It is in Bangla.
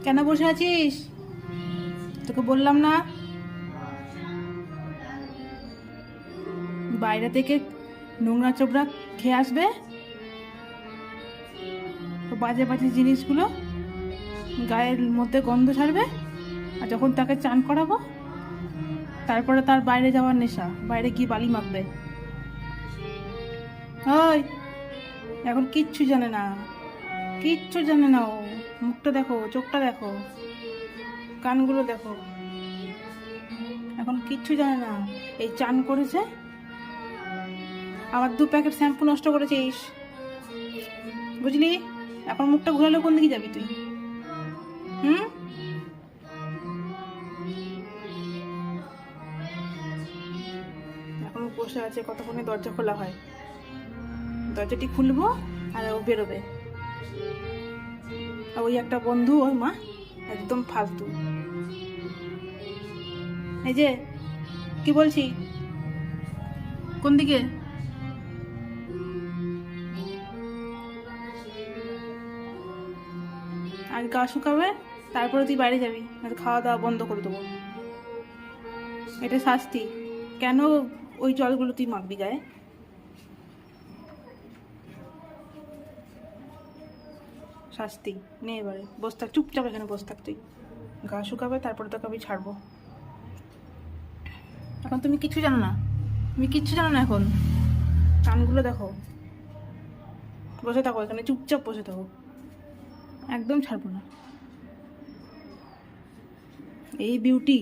কেন বসে আছিস? তোকে বললাম না বাইরে থেকে নোংরা চোবড়া খেয়ে আসবে, তো বাজে বাজে জিনিসগুলো গায়ের মধ্যে গন্ধ ছাড়বে। আর যখন তাকে চান করাবো তারপরে তার বাইরে যাওয়ার নেশা, বাইরে গিয়ে বালি মাখবে। ওই এখন কিচ্ছু জানে না, কিচ্ছু জানে না ও। মুখটা দেখো, চোখটা দেখো, কানগুলো দেখো, এখন কিচ্ছু জানে না। এই চান করেছে, আবার 2 প্যাকেট শ্যাম্পু নষ্ট করেছিস, বুঝলি? এখন মুখটা ঘুরালে কোন দিকে যাবি তুই? হুম? এখন বসে আছে, কতক্ষণে দরজা খোলা হয়। দরজাটি খুলবো আর ও বেরোবে। আর ওই একটা বন্ধু, ওর মা একদম ফালতু। এই যে কি বলছি, কোন দিকে? আর গা শুকাবে, তারপরে তুই বাইরে যাবি, আর খাওয়া দাওয়া বন্ধ করে দেবো। এটা শাস্তি। কেন ওই জলগুলো তুই মাখবি গায়ে? শাস্তি নে, এবারে বস থাক, চুপচাপ এখানে বস থাক তুই। গা শুকাবে, তারপরে তোকে আমি ছাড়বো। এখন তুমি কিচ্ছু জানো না, তুমি কিচ্ছু জানো না এখন। কানগুলো দেখো, বসে থাকো এখানে, চুপচাপ বসে থাকো, একদম ছাড়বো না। এই বিউটি